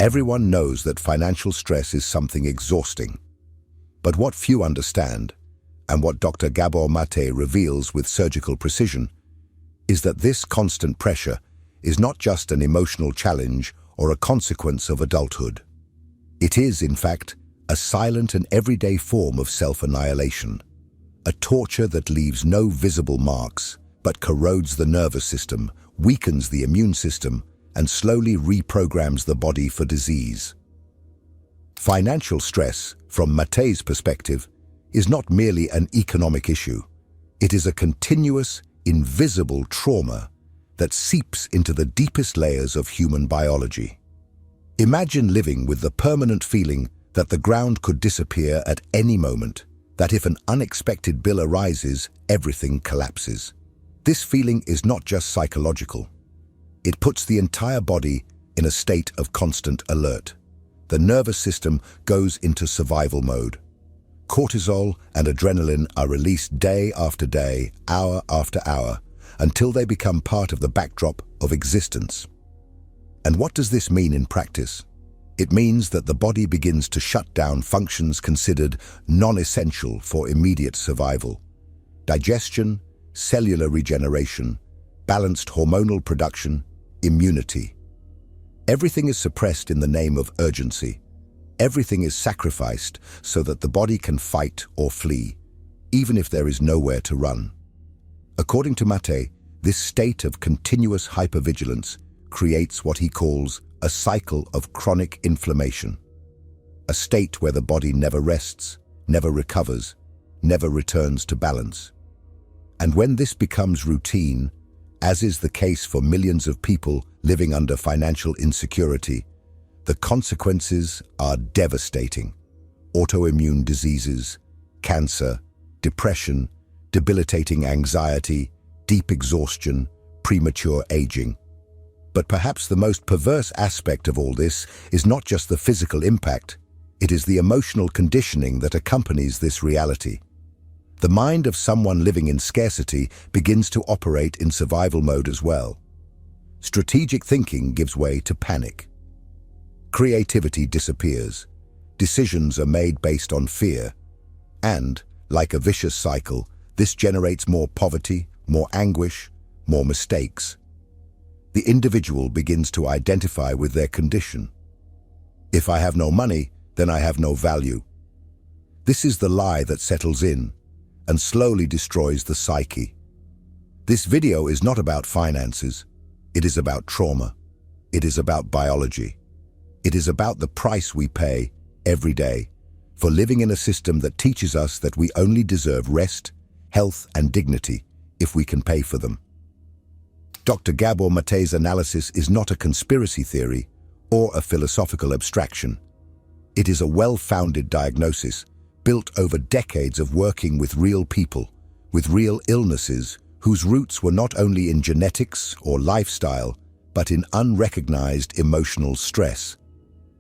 Everyone knows that financial stress is something exhausting. But what few understand, and what Dr. Gabor Maté reveals with surgical precision, is that this constant pressure is not just an emotional challenge or a consequence of adulthood. It is, in fact, a silent and everyday form of self-annihilation, a torture that leaves no visible marks, but corrodes the nervous system, weakens the immune system, and slowly reprograms the body for disease. Financial stress, from Maté's perspective, is not merely an economic issue. It is a continuous, invisible trauma that seeps into the deepest layers of human biology. Imagine living with the permanent feeling that the ground could disappear at any moment, that if an unexpected bill arises, everything collapses. This feeling is not just psychological. It puts the entire body in a state of constant alert. The nervous system goes into survival mode. Cortisol and adrenaline are released day after day, hour after hour, until they become part of the backdrop of existence. And what does this mean in practice? It means that the body begins to shut down functions considered non-essential for immediate survival. Digestion, cellular regeneration, balanced hormonal production, immunity. Everything is suppressed in the name of urgency. Everything is sacrificed so that the body can fight or flee, even if there is nowhere to run. According to Maté, this state of continuous hypervigilance creates what he calls a cycle of chronic inflammation, a state where the body never rests, never recovers, never returns to balance. And when this becomes routine, as is the case for millions of people living under financial insecurity, the consequences are devastating. Autoimmune diseases, cancer, depression, debilitating anxiety, deep exhaustion, premature aging. But perhaps the most perverse aspect of all this is not just the physical impact, it is the emotional conditioning that accompanies this reality. The mind of someone living in scarcity begins to operate in survival mode as well. Strategic thinking gives way to panic. Creativity disappears. Decisions are made based on fear. And, like a vicious cycle, this generates more poverty, more anguish, more mistakes. The individual begins to identify with their condition. If I have no money, then I have no value. This is the lie that settles in and slowly destroys the psyche. This video is not about finances. It is about trauma. It is about biology. It is about the price we pay every day for living in a system that teaches us that we only deserve rest, health, and dignity if we can pay for them. Dr. Gabor Maté's analysis is not a conspiracy theory or a philosophical abstraction. It is a well-founded diagnosis built over decades of working with real people, with real illnesses whose roots were not only in genetics or lifestyle, but in unrecognized emotional stress,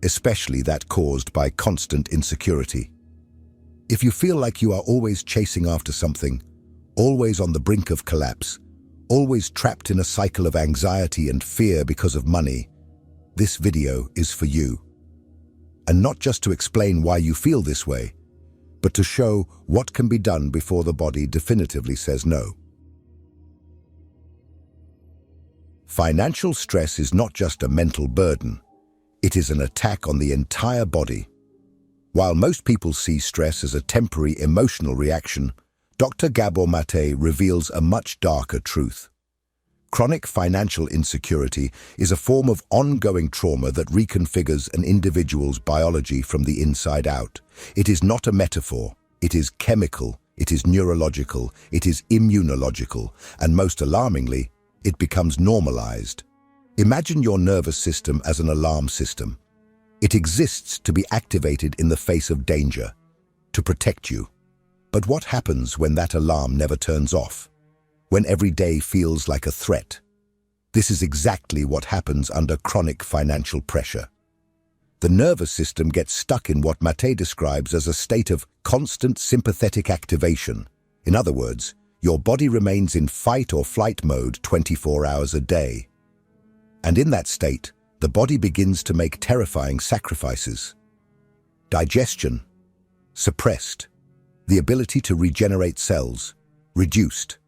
especially that caused by constant insecurity. If you feel like you are always chasing after something, always on the brink of collapse, always trapped in a cycle of anxiety and fear because of money, this video is for you. And not just to explain why you feel this way, but to show what can be done before the body definitively says no. Financial stress is not just a mental burden. It is an attack on the entire body. While most people see stress as a temporary emotional reaction, Dr. Gabor Maté reveals a much darker truth. Chronic financial insecurity is a form of ongoing trauma that reconfigures an individual's biology from the inside out. It is not a metaphor. It is chemical, it is neurological, it is immunological, and most alarmingly, it becomes normalized. Imagine your nervous system as an alarm system. It exists to be activated in the face of danger, to protect you. But what happens when that alarm never turns off? When every day feels like a threat? This is exactly what happens under chronic financial pressure. The nervous system gets stuck in what Maté describes as a state of constant sympathetic activation. In other words, your body remains in fight or flight mode 24 hours a day. And in that state, the body begins to make terrifying sacrifices. Digestion, suppressed. The ability to regenerate cells, reduced.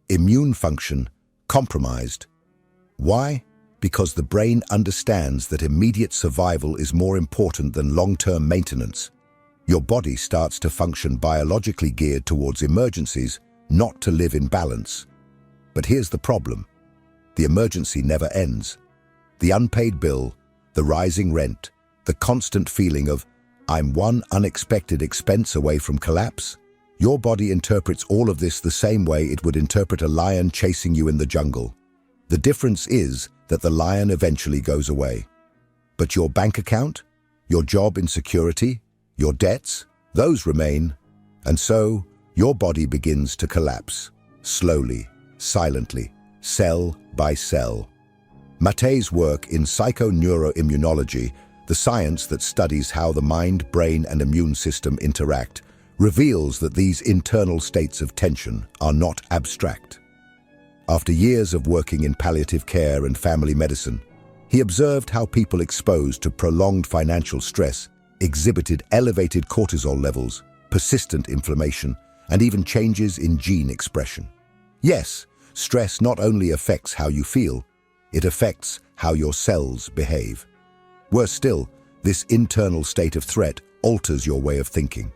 Immune function, compromised. Why? Because the brain understands that immediate survival is more important than long-term maintenance. Your body starts to function biologically geared towards emergencies, not to live in balance. But here's the problem. The emergency never ends. The unpaid bill, the rising rent, the constant feeling of, I'm one unexpected expense away from collapse. Your body interprets all of this the same way it would interpret a lion chasing you in the jungle. The difference is that the lion eventually goes away. But your bank account, your job insecurity, your debts, those remain. And so, your body begins to collapse, slowly, silently, cell by cell. Maté's work in psychoneuroimmunology, the science that studies how the mind, brain, and immune system interact, reveals that these internal states of tension are not abstract. After years of working in palliative care and family medicine, he observed how people exposed to prolonged financial stress exhibited elevated cortisol levels, persistent inflammation, and even changes in gene expression. Yes, stress not only affects how you feel, it affects how your cells behave. Worse still, this internal state of threat alters your way of thinking.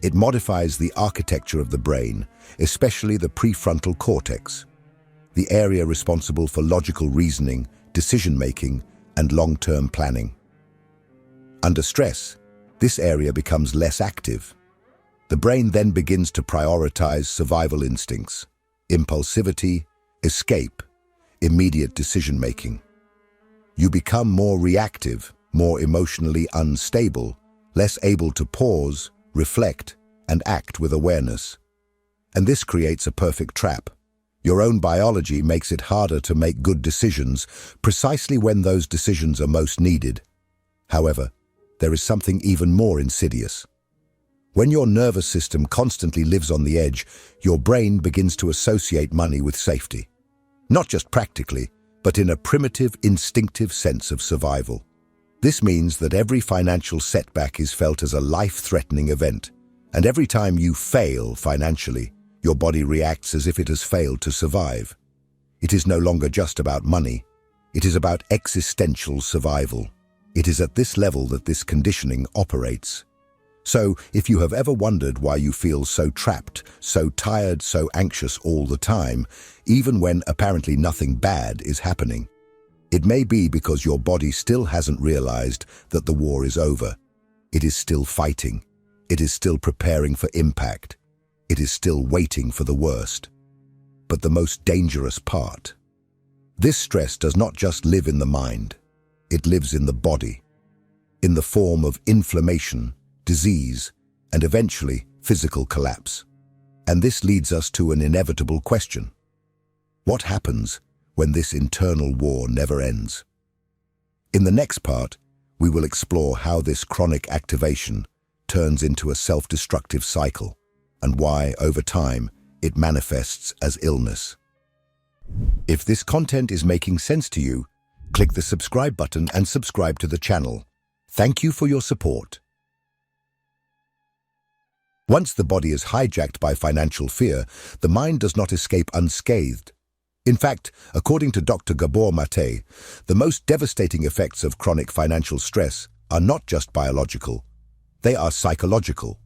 It modifies the architecture of the brain, especially the prefrontal cortex, the area responsible for logical reasoning, decision-making, and long-term planning. Under stress, this area becomes less active. The brain then begins to prioritize survival instincts, impulsivity, escape, immediate decision-making. You become more reactive, more emotionally unstable, less able to pause, reflect, and act with awareness. And this creates a perfect trap. Your own biology makes it harder to make good decisions precisely when those decisions are most needed. However, there is something even more insidious. When your nervous system constantly lives on the edge, your brain begins to associate money with safety. Not just practically, but in a primitive, instinctive sense of survival. This means that every financial setback is felt as a life-threatening event, and every time you fail financially, your body reacts as if it has failed to survive. It is no longer just about money. It is about existential survival. It is at this level that this conditioning operates. So, if you have ever wondered why you feel so trapped, so tired, so anxious all the time, even when apparently nothing bad is happening, it may be because your body still hasn't realized that the war is over. It is still fighting. It is still preparing for impact. It is still waiting for the worst. But the most dangerous part. This stress does not just live in the mind. It lives in the body, in the form of inflammation, disease, and eventually physical collapse. And this leads us to an inevitable question. What happens when this internal war never ends? In the next part, we will explore how this chronic activation turns into a self-destructive cycle and why, over time, it manifests as illness. If this content is making sense to you, click the subscribe button and subscribe to the channel. Thank you for your support. Once the body is hijacked by financial fear, the mind does not escape unscathed. In fact, according to Dr. Gabor Maté, the most devastating effects of chronic financial stress are not just biological, they are psychological.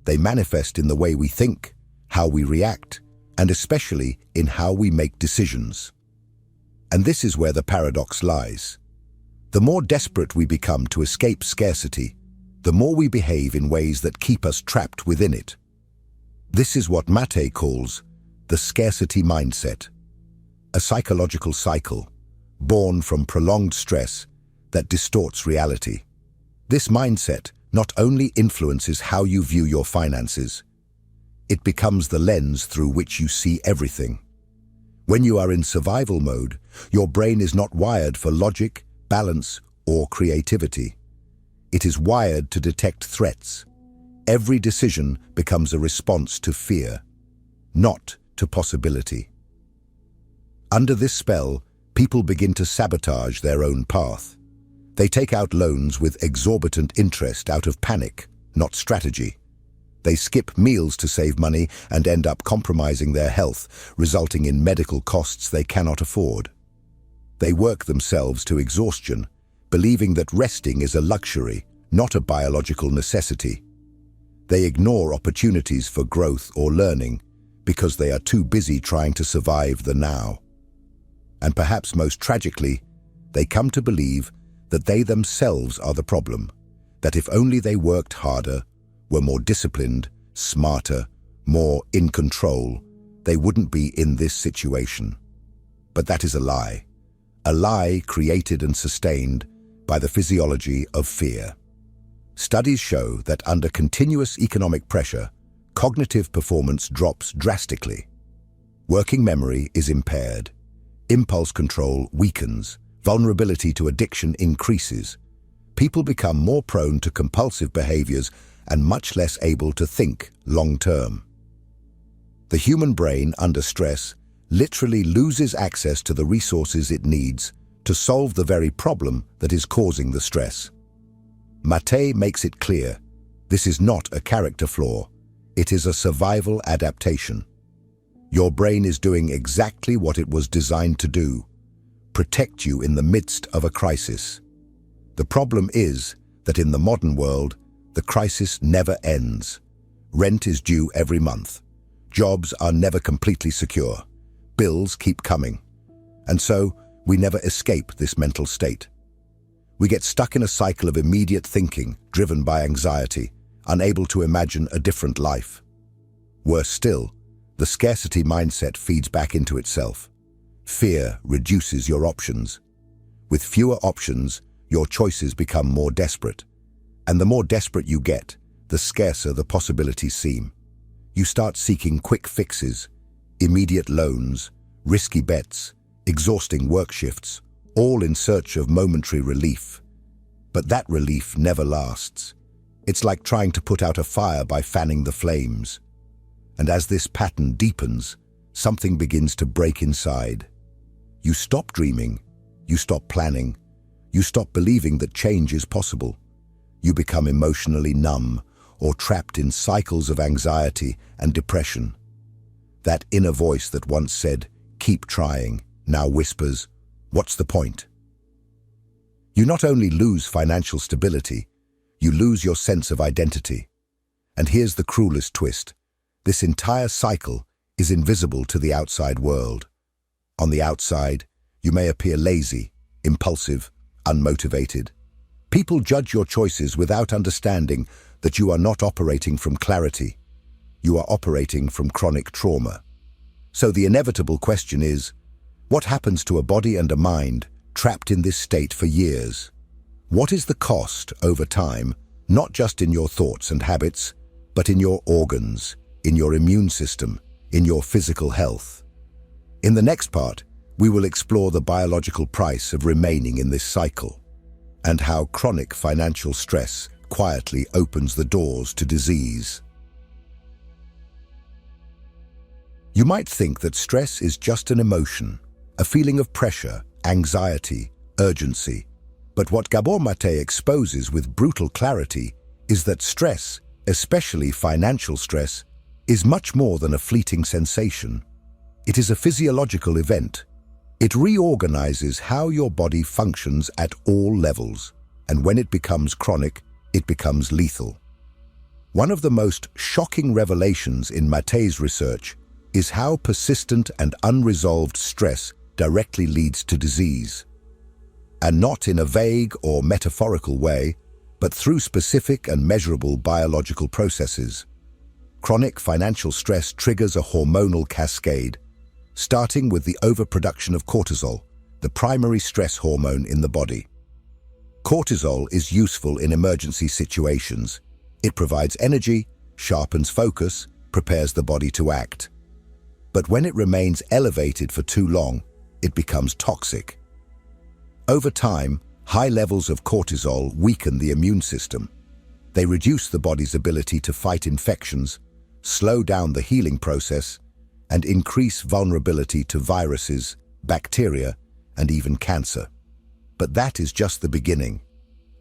They manifest in the way we think, how we react, and especially in how we make decisions. And this is where the paradox lies. The more desperate we become to escape scarcity, the more we behave in ways that keep us trapped within it. This is what Maté calls the scarcity mindset, a psychological cycle born from prolonged stress that distorts reality. This mindset not only influences how you view your finances, it becomes the lens through which you see everything. When you are in survival mode, your brain is not wired for logic, balance, or creativity. It is wired to detect threats. Every decision becomes a response to fear, not to possibility. Under this spell, people begin to sabotage their own path. They take out loans with exorbitant interest out of panic, not strategy. They skip meals to save money and end up compromising their health, resulting in medical costs they cannot afford. They work themselves to exhaustion, believing that resting is a luxury, not a biological necessity. They ignore opportunities for growth or learning because they are too busy trying to survive the now. And perhaps most tragically, they come to believe that they themselves are the problem, that if only they worked harder, were more disciplined, smarter, more in control, they wouldn't be in this situation. But that is a lie created and sustained by the physiology of fear. Studies show that under continuous economic pressure, cognitive performance drops drastically. Working memory is impaired, impulse control weakens, vulnerability to addiction increases. People become more prone to compulsive behaviors and much less able to think long-term. The human brain under stress literally loses access to the resources it needs to solve the very problem that is causing the stress. Maté makes it clear, this is not a character flaw, it is a survival adaptation. Your brain is doing exactly what it was designed to do, protect you in the midst of a crisis. The problem is that in the modern world, the crisis never ends. Rent is due every month. Jobs are never completely secure. Bills keep coming. And so, we never escape this mental state. We get stuck in a cycle of immediate thinking, driven by anxiety, unable to imagine a different life. Worse still, the scarcity mindset feeds back into itself. Fear reduces your options. With fewer options, your choices become more desperate. And the more desperate you get, the scarcer the possibilities seem. You start seeking quick fixes, immediate loans, risky bets, exhausting work shifts, all in search of momentary relief. But that relief never lasts. It's like trying to put out a fire by fanning the flames. And as this pattern deepens, something begins to break inside. You stop dreaming, you stop planning, you stop believing that change is possible. You become emotionally numb or trapped in cycles of anxiety and depression. That inner voice that once said, "Keep trying," now whispers, "What's the point?" You not only lose financial stability, you lose your sense of identity. And here's the cruelest twist. This entire cycle is invisible to the outside world. On the outside, you may appear lazy, impulsive, unmotivated. People judge your choices without understanding that you are not operating from clarity. You are operating from chronic trauma. So the inevitable question is, what happens to a body and a mind trapped in this state for years? What is the cost over time, not just in your thoughts and habits, but in your organs, in your immune system, in your physical health? In the next part, we will explore the biological price of remaining in this cycle, and how chronic financial stress quietly opens the doors to disease. You might think that stress is just an emotion, a feeling of pressure, anxiety, urgency. But what Gabor Maté exposes with brutal clarity is that stress, especially financial stress, is much more than a fleeting sensation. It is a physiological event. It reorganizes how your body functions at all levels, and when it becomes chronic, it becomes lethal. One of the most shocking revelations in Maté's research is how persistent and unresolved stress directly leads to disease. And not in a vague or metaphorical way, but through specific and measurable biological processes. Chronic financial stress triggers a hormonal cascade, starting with the overproduction of cortisol, the primary stress hormone in the body. Cortisol is useful in emergency situations. It provides energy, sharpens focus, prepares the body to act. But when it remains elevated for too long, it becomes toxic. Over time, high levels of cortisol weaken the immune system. They reduce the body's ability to fight infections, slow down the healing process, and increase vulnerability to viruses, bacteria, and even cancer. But that is just the beginning.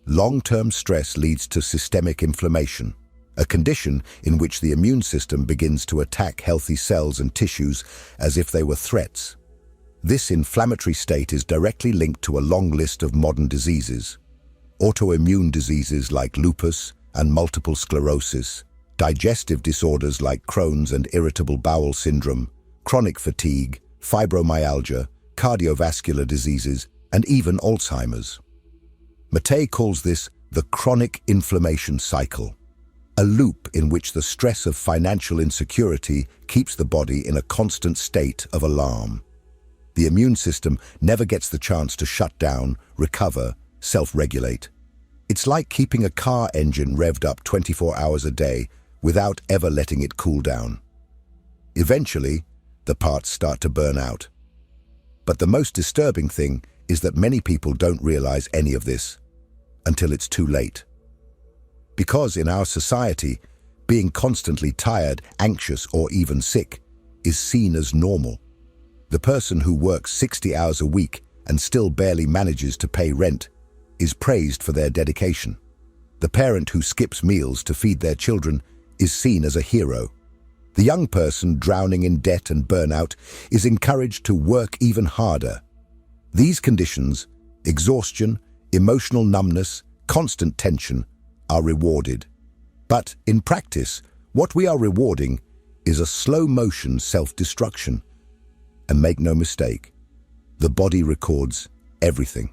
Long-term stress leads to systemic inflammation, a condition in which the immune system begins to attack healthy cells and tissues as if they were threats. This inflammatory state is directly linked to a long list of modern diseases. Autoimmune diseases like lupus and multiple sclerosis, digestive disorders like Crohn's and irritable bowel syndrome, chronic fatigue, fibromyalgia, cardiovascular diseases, and even Alzheimer's. Maté calls this the chronic inflammation cycle, a loop in which the stress of financial insecurity keeps the body in a constant state of alarm. The immune system never gets the chance to shut down, recover, self-regulate. It's like keeping a car engine revved up 24 hours a day without ever letting it cool down. Eventually, the parts start to burn out. But the most disturbing thing is that many people don't realize any of this until it's too late. Because in our society, being constantly tired, anxious, or even sick is seen as normal. The person who works 60 hours a week and still barely manages to pay rent is praised for their dedication. The parent who skips meals to feed their children is seen as a hero. The young person drowning in debt and burnout is encouraged to work even harder. These conditions, exhaustion, emotional numbness, constant tension, are rewarded. But in practice, what we are rewarding is a slow-motion self-destruction. And make no mistake, the body records everything.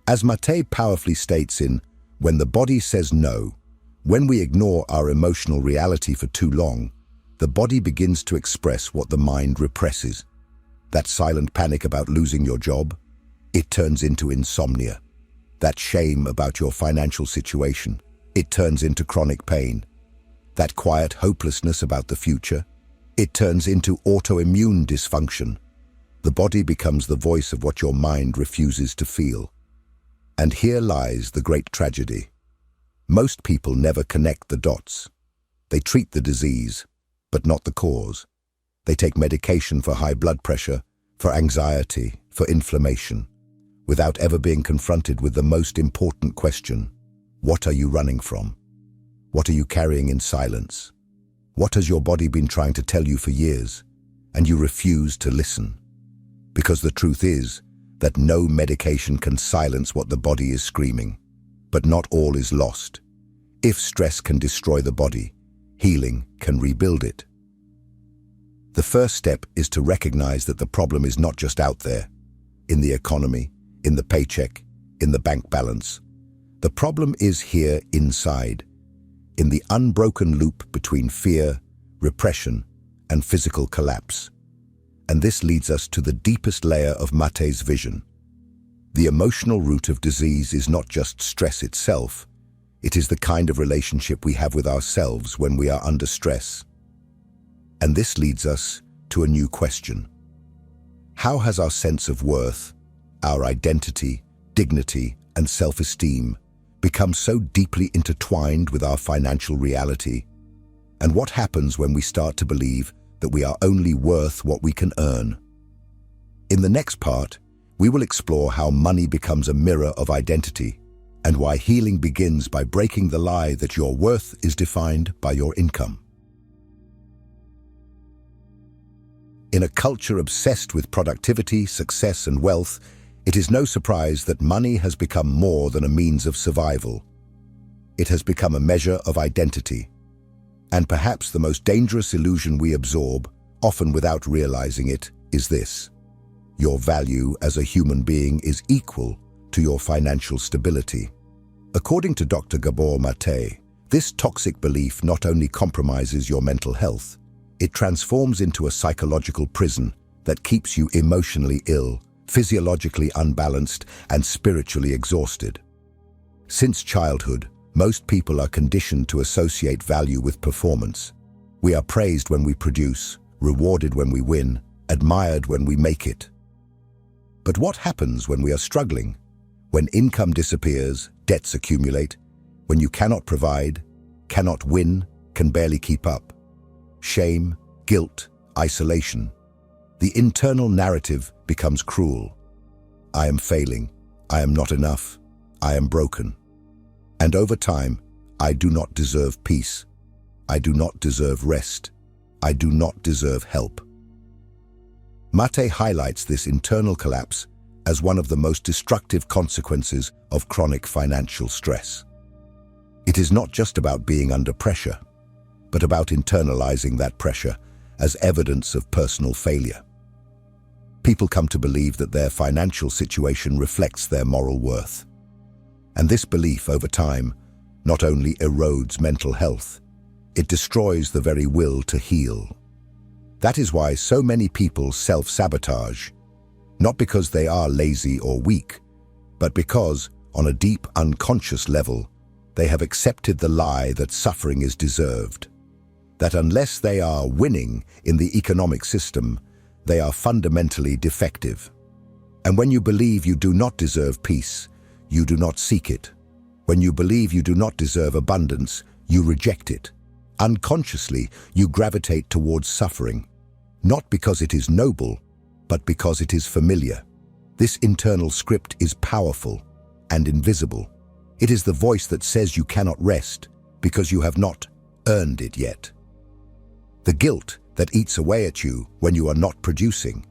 As Maté powerfully states in When the Body Says No, when we ignore our emotional reality for too long, the body begins to express what the mind represses. That silent panic about losing your job, it turns into insomnia. That shame about your financial situation, it turns into chronic pain. That quiet hopelessness about the future, it turns into autoimmune dysfunction. The body becomes the voice of what your mind refuses to feel. And here lies the great tragedy. Most people never connect the dots. They treat the disease, but not the cause. They take medication for high blood pressure, for anxiety, for inflammation, without ever being confronted with the most important question: what are you running from? What are you carrying in silence? What has your body been trying to tell you for years, and you refuse to listen? Because the truth is that no medication can silence what the body is screaming. But not all is lost. If stress can destroy the body, healing can rebuild it. The first step is to recognize that the problem is not just out there, in the economy, in the paycheck, in the bank balance. The problem is here inside, in the unbroken loop between fear, repression, and physical collapse. And this leads us to the deepest layer of Maté's vision. The emotional root of disease is not just stress itself, it is the kind of relationship we have with ourselves when we are under stress. And this leads us to a new question. How has our sense of worth, our identity, dignity, and self-esteem become so deeply intertwined with our financial reality? And what happens when we start to believe that we are only worth what we can earn? In the next part, we will explore how money becomes a mirror of identity and why healing begins by breaking the lie that your worth is defined by your income. In a culture obsessed with productivity, success, and wealth, it is no surprise that money has become more than a means of survival. It has become a measure of identity. And perhaps the most dangerous illusion we absorb, often without realizing it, is this: your value as a human being is equal to your financial stability. According to Dr. Gabor Maté, this toxic belief not only compromises your mental health, it transforms into a psychological prison that keeps you emotionally ill, physiologically unbalanced, and spiritually exhausted. Since childhood, most people are conditioned to associate value with performance. We are praised when we produce, rewarded when we win, admired when we make it. But what happens when we are struggling? When income disappears, debts accumulate, when you cannot provide, cannot win, can barely keep up? Shame, guilt, isolation. The internal narrative becomes cruel. I am failing. I am not enough. I am broken. And over time, I do not deserve peace. I do not deserve rest. I do not deserve help. Maté highlights this internal collapse as one of the most destructive consequences of chronic financial stress. It is not just about being under pressure, but about internalizing that pressure as evidence of personal failure. People come to believe that their financial situation reflects their moral worth. And this belief, over time, not only erodes mental health, it destroys the very will to heal. That is why so many people self-sabotage, not because they are lazy or weak, but because, on a deep unconscious level, they have accepted the lie that suffering is deserved, that unless they are winning in the economic system, they are fundamentally defective. And when you believe you do not deserve peace, you do not seek it. When you believe you do not deserve abundance, you reject it. Unconsciously, you gravitate towards suffering, not because it is noble, but because it is familiar. This internal script is powerful and invisible. It is the voice that says you cannot rest because you have not earned it yet. The guilt that eats away at you when you are not producing.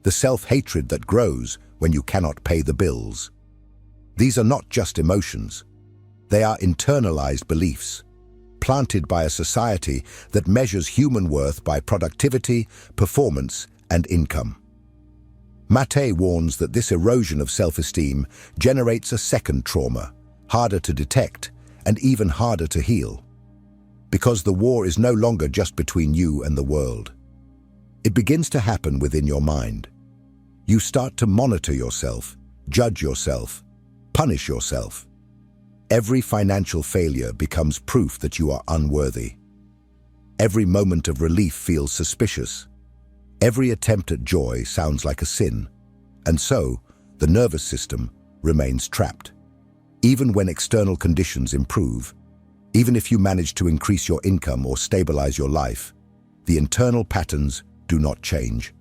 The self-hatred that grows when you cannot pay the bills. These are not just emotions. They are internalized beliefs, planted by a society that measures human worth by productivity, performance, and income. Maté warns that this erosion of self-esteem generates a second trauma, harder to detect and even harder to heal. Because the war is no longer just between you and the world. It begins to happen within your mind. You start to monitor yourself, judge yourself, punish yourself. Every financial failure becomes proof that you are unworthy. Every moment of relief feels suspicious. Every attempt at joy sounds like a sin. And so, the nervous system remains trapped. Even when external conditions improve, even if you manage to increase your income or stabilize your life, the internal patterns do not change.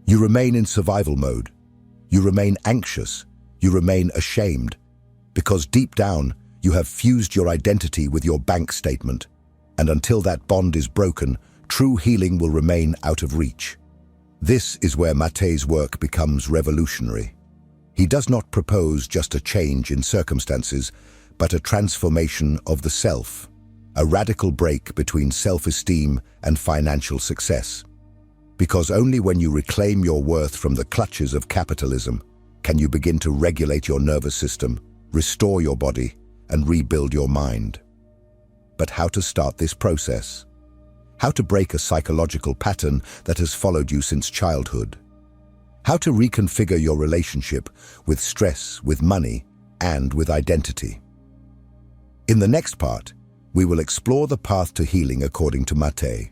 You remain in survival mode. You remain anxious. You remain ashamed. Because deep down, you have fused your identity with your bank statement. And until that bond is broken, true healing will remain out of reach. This is where Maté's work becomes revolutionary. He does not propose just a change in circumstances, but a transformation of the self, a radical break between self-esteem and financial success. Because only when you reclaim your worth from the clutches of capitalism can you begin to regulate your nervous system, restore your body, and rebuild your mind. But how to start this process? How to break a psychological pattern that has followed you since childhood? How to reconfigure your relationship with stress, with money, and with identity? In the next part, we will explore the path to healing according to Maté,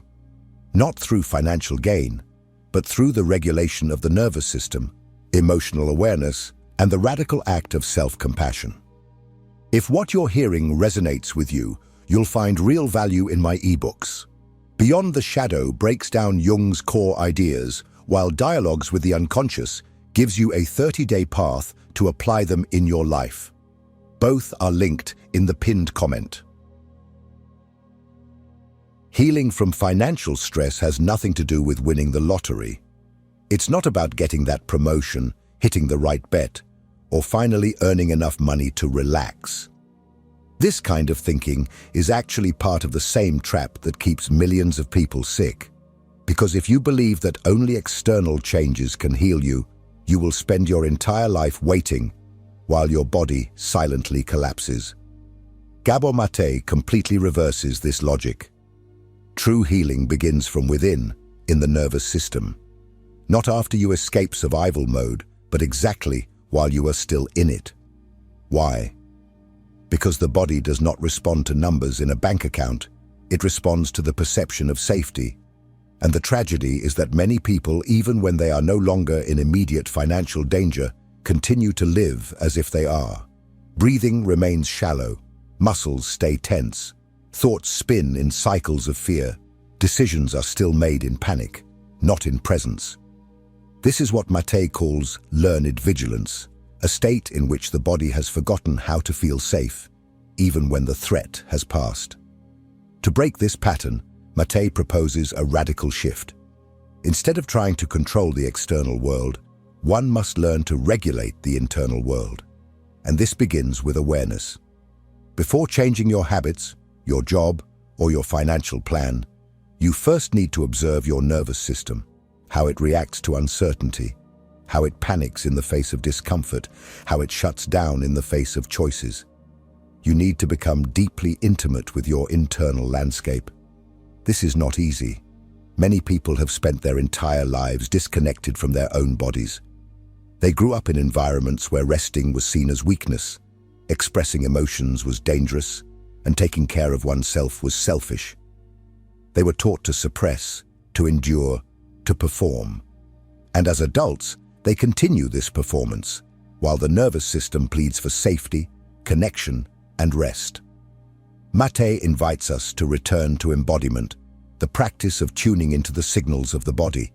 not through financial gain, but through the regulation of the nervous system, emotional awareness, and the radical act of self-compassion. If what you're hearing resonates with you, you'll find real value in my ebooks. Beyond the Shadow breaks down Jung's core ideas, while Dialogues with the Unconscious gives you a 30-day path to apply them in your life. Both are linked in the pinned comment. Healing from financial stress has nothing to do with winning the lottery. It's not about getting that promotion, hitting the right bet, or finally earning enough money to relax. This kind of thinking is actually part of the same trap that keeps millions of people sick. Because if you believe that only external changes can heal you, you will spend your entire life waiting while your body silently collapses. Gabor Maté completely reverses this logic. True healing begins from within, in the nervous system. Not after you escape survival mode, but exactly while you are still in it. Why? Because the body does not respond to numbers in a bank account, it responds to the perception of safety. And the tragedy is that many people, even when they are no longer in immediate financial danger, continue to live as if they are. Breathing remains shallow, muscles stay tense, thoughts spin in cycles of fear, decisions are still made in panic, not in presence. This is what Maté calls learned vigilance, a state in which the body has forgotten how to feel safe, even when the threat has passed. To break this pattern, Maté proposes a radical shift. Instead of trying to control the external world, one must learn to regulate the internal world. And this begins with awareness. Before changing your habits, your job, or your financial plan, you first need to observe your nervous system, how it reacts to uncertainty, how it panics in the face of discomfort, how it shuts down in the face of choices. You need to become deeply intimate with your internal landscape. This is not easy. Many people have spent their entire lives disconnected from their own bodies. They grew up in environments where resting was seen as weakness, expressing emotions was dangerous, and taking care of oneself was selfish. They were taught to suppress, to endure, to perform. And as adults, they continue this performance, while the nervous system pleads for safety, connection, and rest. Maté invites us to return to embodiment, the practice of tuning into the signals of the body,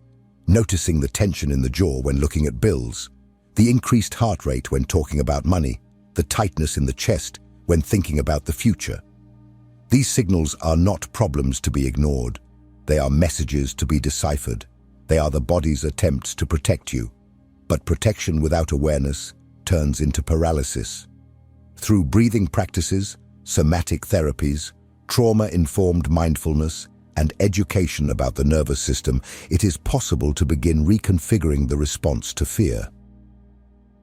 noticing the tension in the jaw when looking at bills, the increased heart rate when talking about money, the tightness in the chest when thinking about the future. These signals are not problems to be ignored. They are messages to be deciphered. They are the body's attempts to protect you. But protection without awareness turns into paralysis. Through breathing practices, somatic therapies, trauma-informed mindfulness, and education about the nervous system, it is possible to begin reconfiguring the response to fear.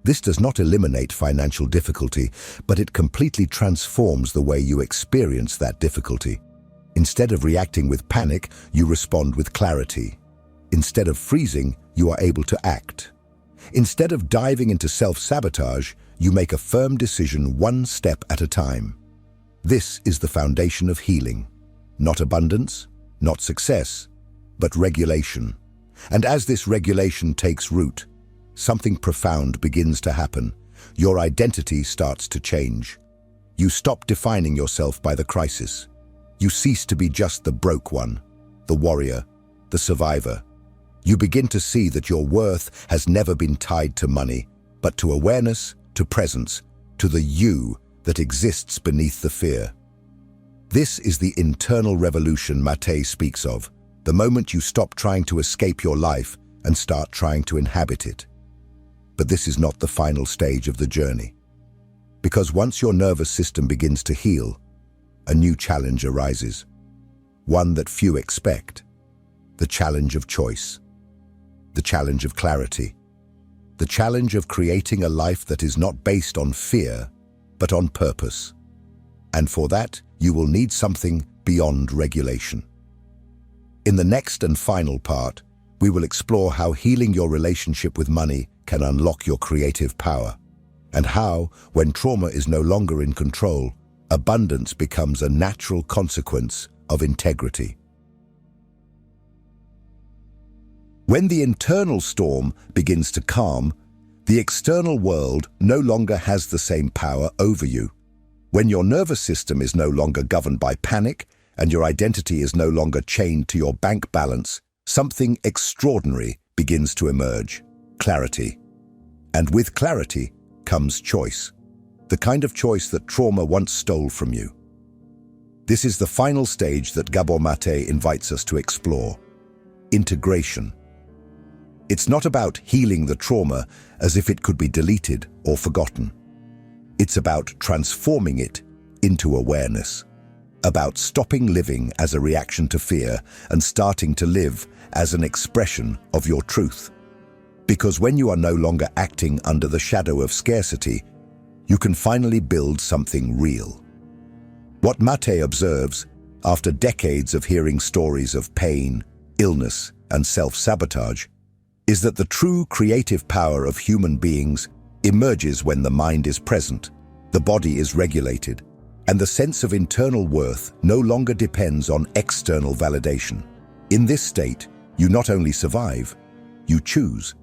This does not eliminate financial difficulty, but it completely transforms the way you experience that difficulty. Instead of reacting with panic, you respond with clarity. Instead of freezing, you are able to act. Instead of diving into self-sabotage, you make a firm decision one step at a time. This is the foundation of healing. Not abundance, not success, but regulation. And as this regulation takes root, something profound begins to happen. Your identity starts to change. You stop defining yourself by the crisis. You cease to be just the broke one, the warrior, the survivor. You begin to see that your worth has never been tied to money, but to awareness, to presence, to the you that exists beneath the fear. This is the internal revolution Maté speaks of, the moment you stop trying to escape your life and start trying to inhabit it. But this is not the final stage of the journey. Because once your nervous system begins to heal, a new challenge arises. One that few expect. The challenge of choice. The challenge of clarity. The challenge of creating a life that is not based on fear, but on purpose. And for that, you will need something beyond regulation. In the next and final part, we will explore how healing your relationship with money can unlock your creative power, and how, when trauma is no longer in control, abundance becomes a natural consequence of integrity. When the internal storm begins to calm, the external world no longer has the same power over you. When your nervous system is no longer governed by panic and your identity is no longer chained to your bank balance, something extraordinary begins to emerge: clarity. And with clarity comes choice, the kind of choice that trauma once stole from you. This is the final stage that Gabor Maté invites us to explore: integration. It's not about healing the trauma as if it could be deleted or forgotten. It's about transforming it into awareness, about stopping living as a reaction to fear and starting to live as an expression of your truth. Because when you are no longer acting under the shadow of scarcity, you can finally build something real. What Maté observes, after decades of hearing stories of pain, illness, and self-sabotage, is that the true creative power of human beings emerges when the mind is present, the body is regulated, and the sense of internal worth no longer depends on external validation. In this state, you not only survive, you choose.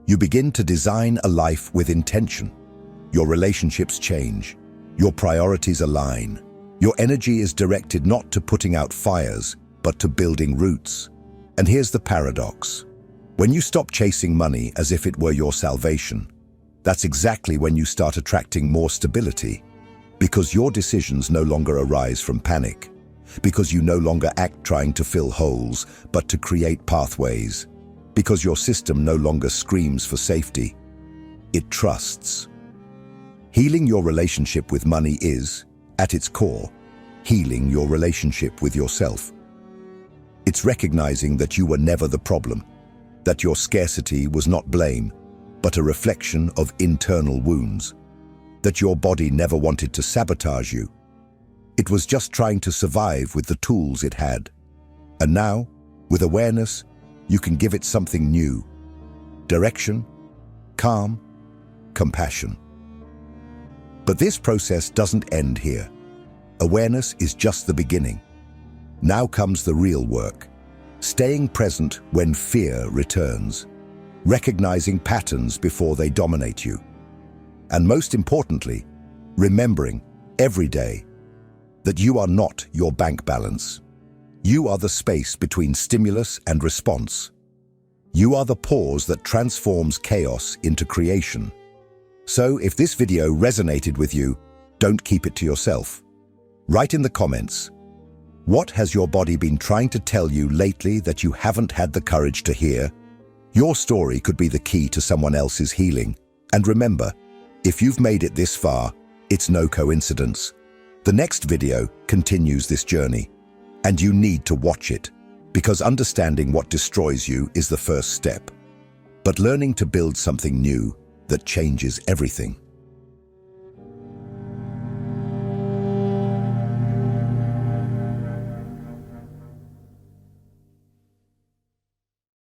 You begin to design a life with intention. Your relationships change. Your priorities align. Your energy is directed not to putting out fires, but to building roots. And here's the paradox. When you stop chasing money as if it were your salvation, That's exactly when you start attracting more stability, because your decisions no longer arise from panic, because you no longer act trying to fill holes, but to create pathways, because your system no longer screams for safety. It trusts. Healing your relationship with money is, at its core, healing your relationship with yourself. It's recognizing that you were never the problem, that your scarcity was not blame, but a reflection of internal wounds, that your body never wanted to sabotage you. It was just trying to survive with the tools it had. And now, with awareness, you can give it something new: direction, calm, compassion. But this process doesn't end here. Awareness is just the beginning. Now comes the real work, staying present when fear returns, recognizing patterns before they dominate you, and most importantly, remembering every day that you are not your bank balance. You are the space between stimulus and response. You are the pause that transforms chaos into creation. So if this video resonated with you, don't keep it to yourself. Write in the comments, what has your body been trying to tell you lately that you haven't had the courage to hear? Your story could be the key to someone else's healing. And remember, if you've made it this far, it's no coincidence. The next video continues this journey, and you need to watch it, because understanding what destroys you is the first step. But learning to build something new that changes everything